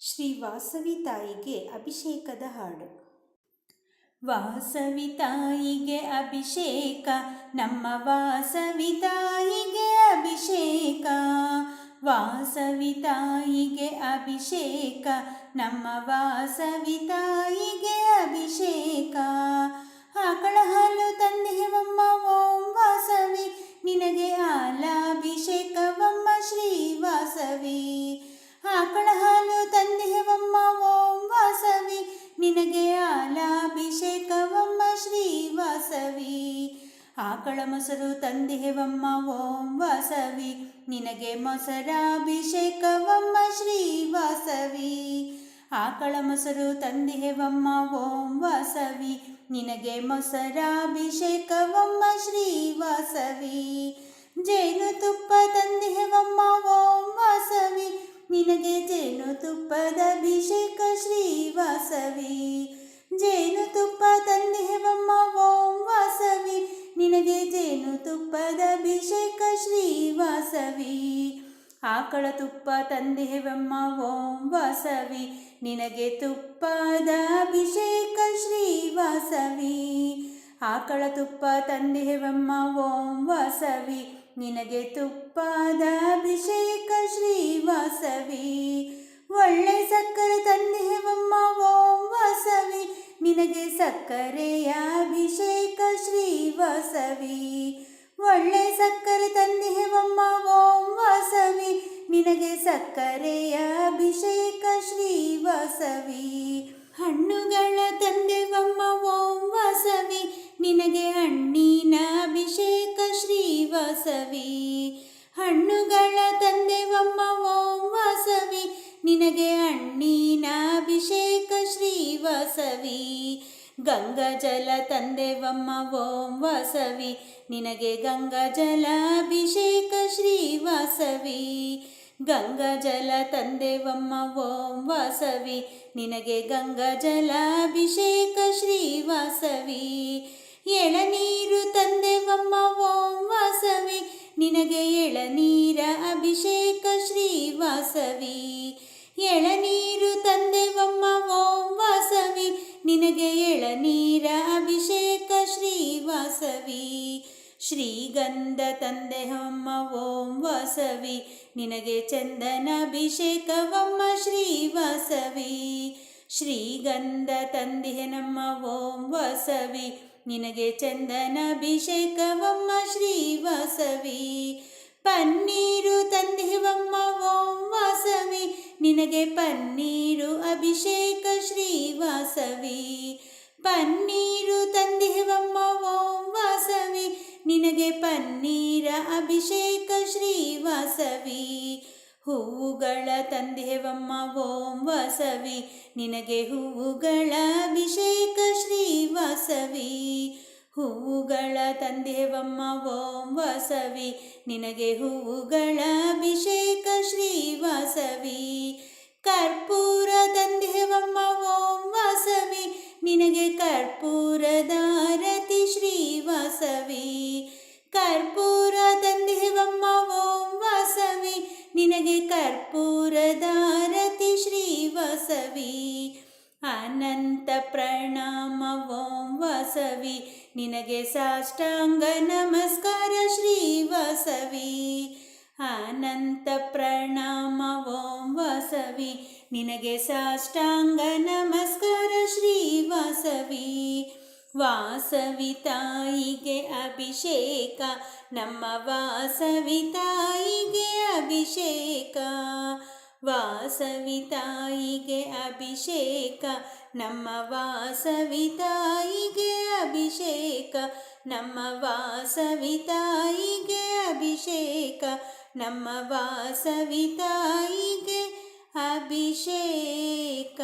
ಶ್ರೀ ವಾಸವಿ ತಾಯಿಗೆ ಅಭಿಷೇಕದ ಹಾಡು. ವಾಸವಿ ತಾಯಿಗೆ ಅಭಿಷೇಕ, ನಮ್ಮ ವಾಸವಿ ತಾಯಿಗೆ ಅಭಿಷೇಕ. ವಾಸವಿ ತಾಯಿಗೆ ಅಭಿಷೇಕ, ನಮ್ಮ ವಾಸವಿ ತಾಯಿಗೆ ಅಭಿಷೇಕ. ಆಕಳ ಹಾಲು ತಂದೆವಮ್ಮ ಓಂ ವಾಸವಿ, ನಿನಗೆ ಹಾಲಾಭಿಷೇಕವಮ್ಮ ಶ್ರೀ ವಾಸವಿ. ಆಕಳ ಹಾಲು ತಂದೆವಮ್ಮ ಓಂ ವಾಸವಿ, ನಿನಗೆ ಹಾಲಾಭಿಷೇಕವಮ್ಮ ಶ್ರೀ ವಾಸವಿ. ಆಕಳ ಮೊಸರು ತಂದೆವಮ್ಮ ಓಂ ವಾಸವಿ, ನಿನಗೆ ಮೊಸರಾಭಿಷೇಕವಮ್ಮ ಶ್ರೀ ವಾಸವಿ. ಆಕಳ ಮೊಸರು ತಂದೆವಮ್ಮ ಓಂ ವಾಸವಿ, ನಿನಗೆ ಮೊಸರಾಭಿಷೇಕವಮ್ಮ ಶ್ರೀ ವಾಸವಿ. ಜೇನು ತುಪ್ಪ ತಂದೆವಮ್ಮ ಓಂ ವಾಸವಿ, ನಿನಗೆ ಜೇನು ತುಪ್ಪದ ಅಭಿಷೇಕ ಶ್ರೀ ವಾಸವಿ. ಜೇನು ತುಪ್ಪ ತಂದೆವಮ್ಮ ಓಂ ವಾಸವಿ, ನಿನಗೆ ಜೇನು ತುಪ್ಪದ ಅಭಿಷೇಕ ಶ್ರೀ ವಾಸವಿ. ಆಕಳ ತುಪ್ಪ ತಂದೆವಮ್ಮ ಓಂ ವಾಸವಿ, ನಿನಗೆ ತುಪ್ಪದ ಅಭಿಷೇಕ ಶ್ರೀ ವಾಸವಿ. ಆಕಳ ತುಪ್ಪ ತಂದೆವಮ್ಮ ಓಂ ವಾಸವಿ, ನಿನಗೆ ತುಪ್ಪದ ಅಭಿಷೇಕ ಶ್ರೀ ವಾಸವಿ. ಒಳ್ಳೆ ಸಕ್ಕರೆ ತಂದೆವಮ್ಮ ಓಂ ವಾಸವಿ, ನಿನಗೆ ಸಕ್ಕರೆಯ ಅಭಿಷೇಕ ಶ್ರೀ ವಾಸವಿ. ಒಳ್ಳೆ ಸಕ್ಕರೆ ತಂದೆವಮ್ಮ ಓಂ ವಾಸವಿ, ನಿನಗೆ ಸಕ್ಕರೆಯ ಅಭಿಷೇಕ ಶ್ರೀ ವಾಸವಿ. ಹಣ್ಣುಗಳ ತಂದೆವಮ್ಮ ಓಂ ವಾಸವಿ, ನಿನಗೆ ಹಣ್ಣಿನ ಅಭಿಷೇಕ ಶ್ರೀ ವಾಸವಿ. ಹಣ್ಣುಗಳ ತಂದೆವಮ್ಮ ಓಂ ವಾಸವಿ, ನಿನಗೆ ಹಣ್ಣಿನ ಅಭಿಷೇಕ ಶ್ರೀ ವಾಸವಿ. ಗಂಗಾ ಜಲ ತಂದೆವಮ್ಮ ಓಂ ವಾಸವಿ, ನಿನಗೆ ಗಂಗಾ ಜಲ ಅಭಿಷೇಕ ಶ್ರೀ ವಾಸವಿ. ಗಂಗಾ ಜಲ ತಂದೆವಮ್ಮ ಓಂ ವಾಸವಿ, ನಿನಗೆ ಗಂಗಾ ಜಲ ಅಭಿಷೇಕ ಶ್ರೀ ವಾಸವಿ. ಎಳನೀರು ತಂದೆವಮ್ಮ ಓಂ ವಾಸವಿ, ನಿನಗೆ ಎಳನೀರ ಅಭಿಷೇಕ ಶ್ರೀ ವಾಸವಿ. ಎಳನೀರು ತಂದೆವಮ್ಮ ಓಂ ವಾಸವಿ, ನಿನಗೆ ಎಳನೀರ ಅಭಿಷೇಕ ಶ್ರೀ ವಾಸವಿ. ಶ್ರೀಗಂಧ ತಂದೆವಮ್ಮ ಓಂ ವಾಸವಿ, ನಿನಗೆ ಚಂದನಾಭಿಷೇಕವಮ್ಮ ಶ್ರೀ ವಾಸವಿ. ಶ್ರೀಗಂಧ ತಂದೆನಮ್ಮ ಓಂ ವಾಸವಿ, ನಿನಗೆ ಚಂದನಾಭಿಷೇಕವಮ್ಮ ಶ್ರೀ ವಾಸವಿ. ಪನ್ನೀರು ತಂದೆವಮ್ಮ ಓಂ ವಾಸವಿ, ನಿನಗೆ ಪನ್ನೀರು ಅಭಿಷೇಕ ಶ್ರೀ ವಾಸವಿ. ಪನ್ನೀರು ತಂದೆವಮ್ಮ ಓಂ ವಾಸವಿ, ನಿನಗೆ ಪನ್ನೀರ ಅಭಿಷೇಕ ಶ್ರೀ ವಾಸವಿ. ಹೂವುಗಳ ತಂದೆವಮ್ಮ ಓಂ ವಾಸವಿ, ನಿನಗೆ ಹೂವುಗಳ ಅಭಿಷೇಕ ಶ್ರೀ ವಾಸವಿ. ಹೂವುಗಳ ತಂದೆವಮ್ಮ ಓಂ ವಾಸವಿ, ನಿನಗೆ ಹೂವುಗಳ ಅಭಿಷೇಕ ಶ್ರೀ ವಾಸವಿ. ಕರ್ಪೂರ ತಂದೆವಮ್ಮ ಓಂ ವಾಸವಿ, ನಿನಗೆ ಕರ್ಪೂರದಾರತಿ ಶ್ರೀ ವಾಸವಿ. ಕರ್ಪೂರ ತಂದೆವಮ್ಮ ಓಂ ವಾಸವಿ, ನಿನಗೆ ಕರ್ಪೂರದಾರತಿ ಶ್ರೀ ವಾಸವಿ. ಅನಂತ ಪ್ರಣಾಮ ಓಂ ವಾಸವಿ, ನಿನಗೆ ಸಾಷ್ಟಾಂಗ ನಮಸ್ಕಾರ ಶ್ರೀ ವಾಸವಿ. ಅನಂತ ಪ್ರಣಾಮ ಓಂ ವಾಸವಿ, ನಿನಗೆ ಸಾಷ್ಟಾಂಗ ನಮಸ್ಕಾರ ಶ್ರೀ ವಾಸವಿ. ವಾಸವಿ ತಾಯಿಗೆ ಅಭಿಷೇಕ, ನಮ್ಮ ವಾಸವಿ ತಾಯಿಗೆ ಅಭಿಷೇಕ. ವಾಸವಿ ತಾಯಿಗೆ ಅಭಿಷೇಕ, ನಮ್ಮ ವಾಸವಿ ತಾಯಿಗೆ ಅಭಿಷೇಕ. ನಮ್ಮ ವಾಸವಿ ತಾಯಿಗೆ ಅಭಿಷೇಕ, ನಮ್ಮ ವಾಸವಿ ತಾಯಿಗೆ ಅಭಿಷೇಕ.